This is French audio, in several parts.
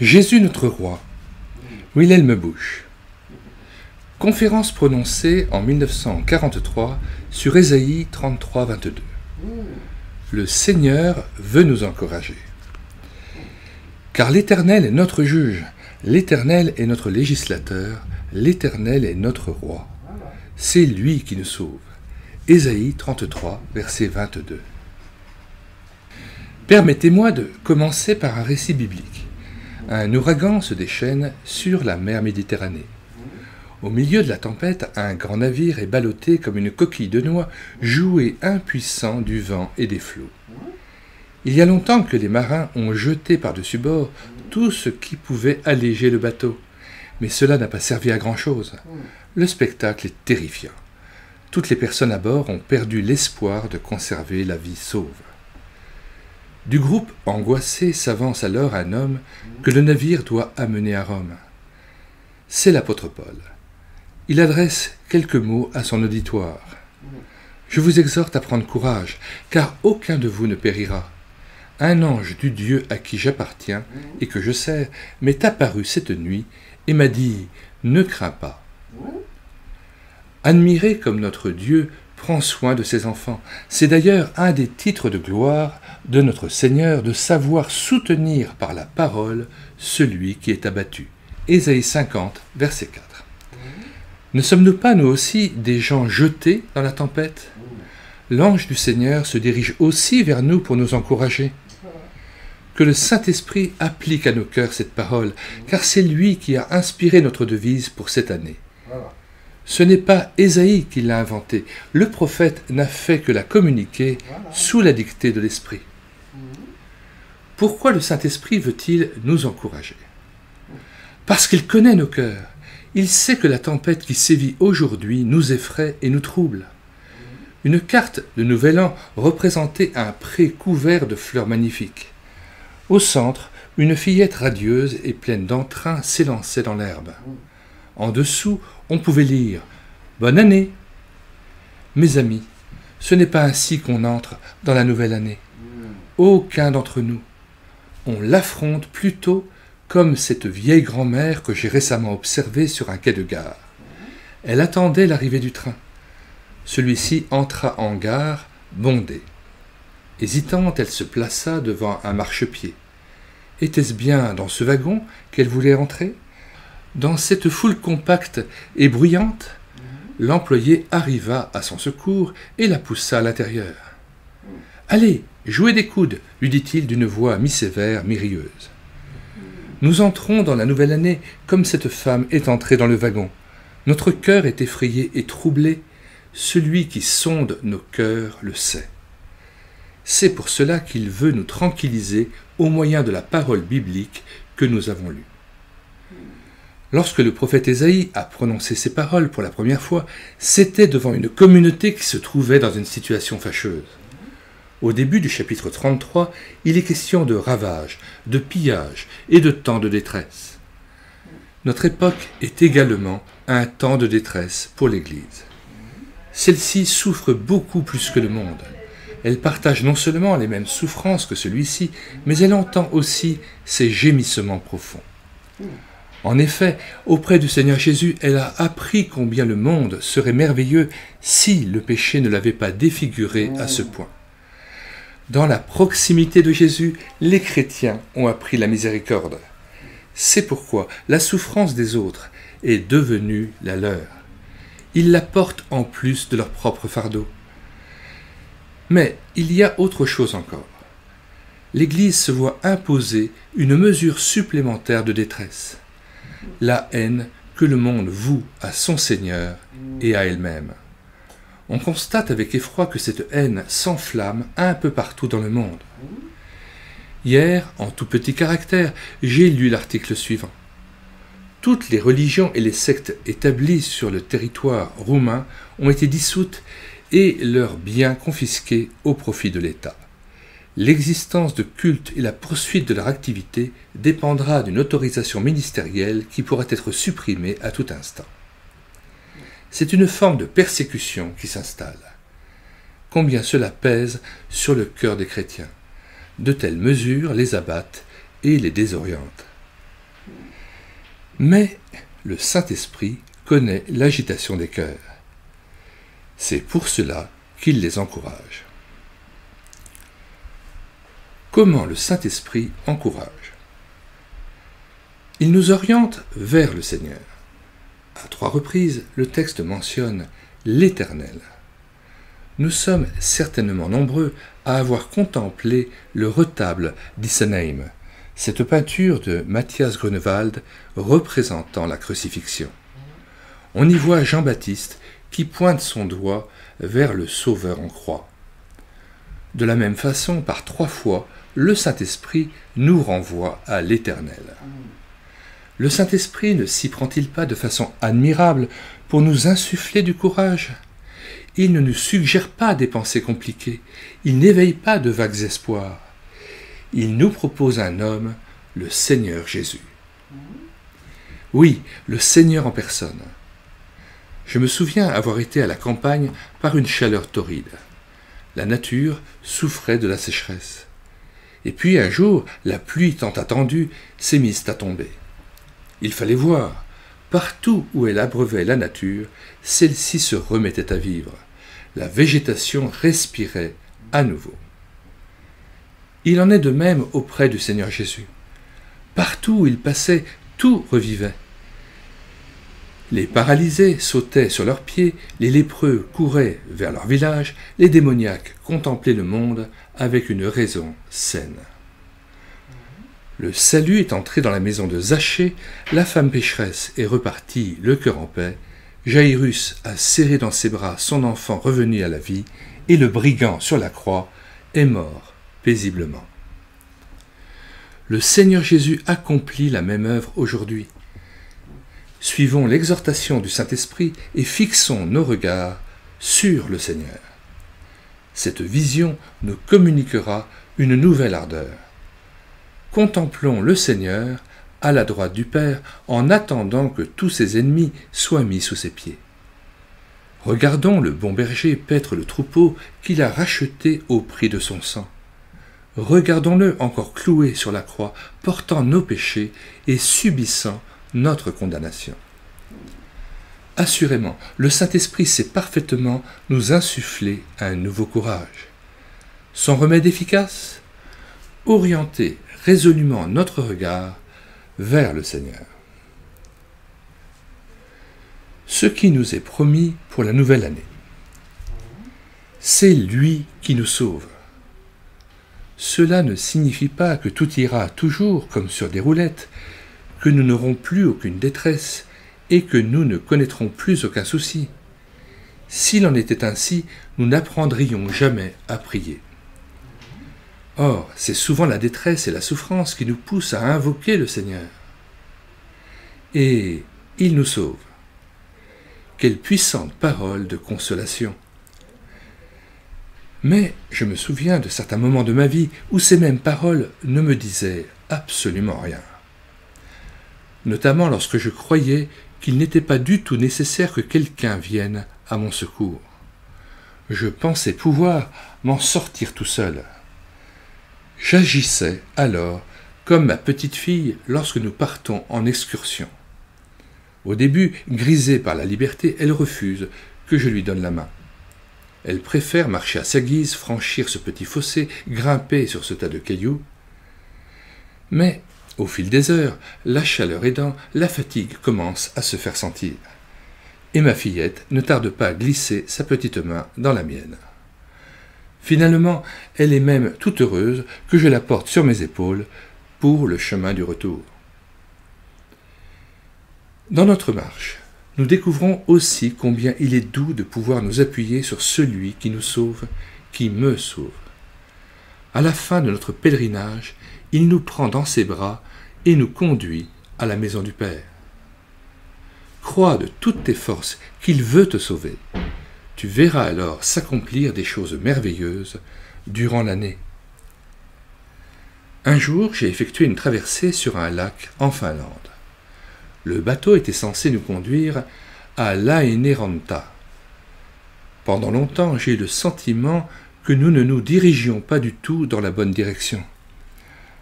Jésus notre roi, Wilhelm Busch. Conférence prononcée en 1943 sur Ésaïe 33, 22. Le Seigneur veut nous encourager. Car l'Éternel est notre juge, l'Éternel est notre législateur, l'Éternel est notre roi. C'est lui qui nous sauve. Ésaïe 33, verset 22. Permettez-moi de commencer par un récit biblique. Un ouragan se déchaîne sur la mer Méditerranée. Au milieu de la tempête, un grand navire est ballotté comme une coquille de noix, jouet impuissant du vent et des flots. Il y a longtemps que les marins ont jeté par-dessus bord tout ce qui pouvait alléger le bateau. Mais cela n'a pas servi à grand-chose. Le spectacle est terrifiant. Toutes les personnes à bord ont perdu l'espoir de conserver la vie sauve. Du groupe angoissé s'avance alors un homme que le navire doit amener à Rome. C'est l'apôtre Paul. Il adresse quelques mots à son auditoire. « Je vous exhorte à prendre courage, car aucun de vous ne périra. Un ange du Dieu à qui j'appartiens et que je sers m'est apparu cette nuit et m'a dit « Ne crains pas ». Admirez comme notre Dieu prend soin de ses enfants. C'est d'ailleurs un des titres de gloire de notre Seigneur de savoir soutenir par la parole celui qui est abattu. Ésaïe 50, verset 4. Ne sommes-nous pas, nous aussi, des gens jetés dans la tempête ? L'ange du Seigneur se dirige aussi vers nous pour nous encourager. Que le Saint-Esprit applique à nos cœurs cette parole, car c'est lui qui a inspiré notre devise pour cette année. Ce n'est pas Ésaïe qui l'a inventée, le prophète n'a fait que la communiquer sous la dictée de l'Esprit. Pourquoi le Saint-Esprit veut-il nous encourager ? Parce qu'il connaît nos cœurs. Il sait que la tempête qui sévit aujourd'hui nous effraie et nous trouble. Une carte de Nouvel An représentait un pré couvert de fleurs magnifiques. Au centre, une fillette radieuse et pleine d'entrain s'élançait dans l'herbe. En dessous, on pouvait lire « Bonne année !» Mes amis, ce n'est pas ainsi qu'on entre dans la nouvelle année. Aucun d'entre nous. On l'affronte plutôt comme cette vieille grand-mère que j'ai récemment observée sur un quai de gare. Elle attendait l'arrivée du train. Celui-ci entra en gare, bondé. Hésitante, elle se plaça devant un marchepied. Était-ce bien dans ce wagon qu'elle voulait entrer ? Dans cette foule compacte et bruyante, l'employé arriva à son secours et la poussa à l'intérieur. « Allez, jouez des coudes !» lui dit-il d'une voix mi-sévère, mi-rieuse. Nous entrons dans la nouvelle année comme cette femme est entrée dans le wagon. Notre cœur est effrayé et troublé. Celui qui sonde nos cœurs le sait. C'est pour cela qu'il veut nous tranquilliser au moyen de la parole biblique que nous avons lue. Lorsque le prophète Ésaïe a prononcé ces paroles pour la première fois, c'était devant une communauté qui se trouvait dans une situation fâcheuse. Au début du chapitre 33, il est question de ravages, de pillages et de temps de détresse. Notre époque est également un temps de détresse pour l'Église. Celle-ci souffre beaucoup plus que le monde. Elle partage non seulement les mêmes souffrances que celui-ci, mais elle entend aussi ses gémissements profonds. En effet, auprès du Seigneur Jésus, elle a appris combien le monde serait merveilleux si le péché ne l'avait pas défiguré à ce point. Dans la proximité de Jésus, les chrétiens ont appris la miséricorde. C'est pourquoi la souffrance des autres est devenue la leur. Ils la portent en plus de leur propre fardeau. Mais il y a autre chose encore. L'Église se voit imposer une mesure supplémentaire de détresse. La haine que le monde voue à son Seigneur et à elle-même. On constate avec effroi que cette haine s'enflamme un peu partout dans le monde. Hier, en tout petit caractère, j'ai lu l'article suivant. Toutes les religions et les sectes établies sur le territoire roumain ont été dissoutes et leurs biens confisqués au profit de l'État. L'existence de cultes et la poursuite de leur activité dépendra d'une autorisation ministérielle qui pourra être supprimée à tout instant. C'est une forme de persécution qui s'installe. Combien cela pèse sur le cœur des chrétiens. De telles mesures les abattent et les désorientent. Mais le Saint-Esprit connaît l'agitation des cœurs. C'est pour cela qu'il les encourage. Comment le Saint-Esprit encourage? Il nous oriente vers le Seigneur. À 3 reprises, le texte mentionne l'Éternel. Nous sommes certainement nombreux à avoir contemplé le retable d'Isenheim, cette peinture de Matthias Grunewald représentant la crucifixion. On y voit Jean-Baptiste qui pointe son doigt vers le Sauveur en croix. De la même façon, par 3 fois, le Saint-Esprit nous renvoie à l'Éternel. Le Saint-Esprit ne s'y prend-il pas de façon admirable pour nous insuffler du courage? Il ne nous suggère pas des pensées compliquées, il n'éveille pas de vagues espoirs. Il nous propose un homme, le Seigneur Jésus. Oui, le Seigneur en personne. Je me souviens avoir été à la campagne par une chaleur torride. La nature souffrait de la sécheresse. Et puis un jour, la pluie tant attendue s'est mise à tomber. Il fallait voir. Partout où elle abreuvait la nature, celle-ci se remettait à vivre. La végétation respirait à nouveau. Il en est de même auprès du Seigneur Jésus. Partout où il passait, tout revivait. Les paralysés sautaient sur leurs pieds, les lépreux couraient vers leur village, les démoniaques contemplaient le monde avec une raison saine. Le salut est entré dans la maison de Zachée, la femme pécheresse est repartie le cœur en paix, Jaïrus a serré dans ses bras son enfant revenu à la vie, et le brigand sur la croix est mort paisiblement. Le Seigneur Jésus accomplit la même œuvre aujourd'hui. Suivons l'exhortation du Saint-Esprit et fixons nos regards sur le Seigneur. Cette vision nous communiquera une nouvelle ardeur. Contemplons le Seigneur à la droite du Père en attendant que tous ses ennemis soient mis sous ses pieds. Regardons le bon berger paître le troupeau qu'il a racheté au prix de son sang. Regardons-le encore cloué sur la croix, portant nos péchés et subissant notre condamnation. Assurément, le Saint-Esprit sait parfaitement nous insuffler un nouveau courage. Son remède efficace? Orienter résolument notre regard vers le Seigneur. Ce qui nous est promis pour la nouvelle année. C'est lui qui nous sauve. Cela ne signifie pas que tout ira toujours comme sur des roulettes, que nous n'aurons plus aucune détresse et que nous ne connaîtrons plus aucun souci. S'il en était ainsi, nous n'apprendrions jamais à prier. Or, c'est souvent la détresse et la souffrance qui nous poussent à invoquer le Seigneur. Et il nous sauve. Quelle puissante parole de consolation! Mais je me souviens de certains moments de ma vie où ces mêmes paroles ne me disaient absolument rien. Notamment lorsque je croyais qu'il n'était pas du tout nécessaire que quelqu'un vienne à mon secours. Je pensais pouvoir m'en sortir tout seul. J'agissais alors comme ma petite fille lorsque nous partons en excursion. Au début, grisée par la liberté, elle refuse que je lui donne la main. Elle préfère marcher à sa guise, franchir ce petit fossé, grimper sur ce tas de cailloux. Mais, au fil des heures, la chaleur aidant, la fatigue commence à se faire sentir. Et ma fillette ne tarde pas à glisser sa petite main dans la mienne. Finalement, elle est même toute heureuse que je la porte sur mes épaules pour le chemin du retour. Dans notre marche, nous découvrons aussi combien il est doux de pouvoir nous appuyer sur celui qui nous sauve, qui me sauve. À la fin de notre pèlerinage, il nous prend dans ses bras et nous conduit à la maison du Père. Crois de toutes tes forces qu'il veut te sauver. Tu verras alors s'accomplir des choses merveilleuses durant l'année. Un jour, j'ai effectué une traversée sur un lac en Finlande. Le bateau était censé nous conduire à Lappeenranta. Pendant longtemps, j'ai eu le sentiment que nous ne nous dirigions pas du tout dans la bonne direction.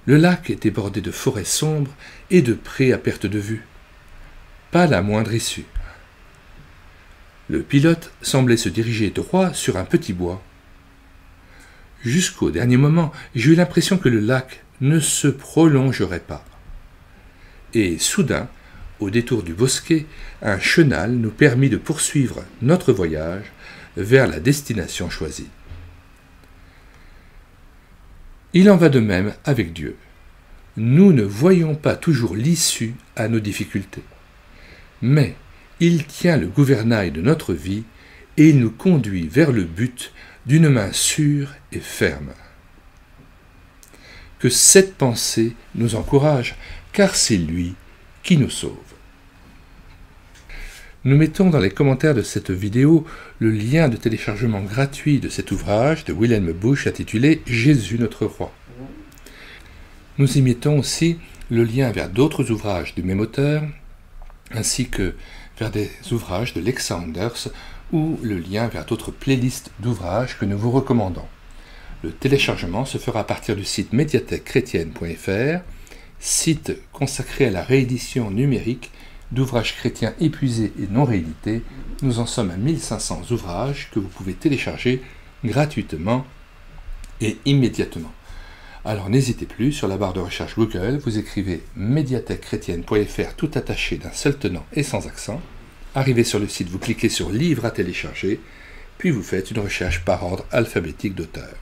Le lac était bordé de forêts sombres et de prés à perte de vue. pas la moindre issue. Le pilote semblait se diriger droit sur un petit bois. Jusqu'au dernier moment, j'ai eu l'impression que le lac ne se prolongerait pas. Et soudain, au détour du bosquet, un chenal nous permit de poursuivre notre voyage vers la destination choisie. Il en va de même avec Dieu. Nous ne voyons pas toujours l'issue à nos difficultés, mais il tient le gouvernail de notre vie et il nous conduit vers le but d'une main sûre et ferme. Que cette pensée nous encourage, car c'est lui qui nous sauve. Nous mettons dans les commentaires de cette vidéo le lien de téléchargement gratuit de cet ouvrage de Wilhelm Busch intitulé « Jésus notre roi ». Nous y mettons aussi le lien vers d'autres ouvrages du même auteur, ainsi que vers des ouvrages de Lex Sanders ou le lien vers d'autres playlists d'ouvrages que nous vous recommandons. Le téléchargement se fera à partir du site médiathèquechrétienne.fr, site consacré à la réédition numérique d'ouvrages chrétiens épuisés et non réédités. Nous en sommes à 1500 ouvrages que vous pouvez télécharger gratuitement et immédiatement. Alors n'hésitez plus, sur la barre de recherche Google, vous écrivez médiathèquechrétienne.fr tout attaché d'un seul tenant et sans accent. Arrivez sur le site, vous cliquez sur livres à télécharger, puis vous faites une recherche par ordre alphabétique d'auteur.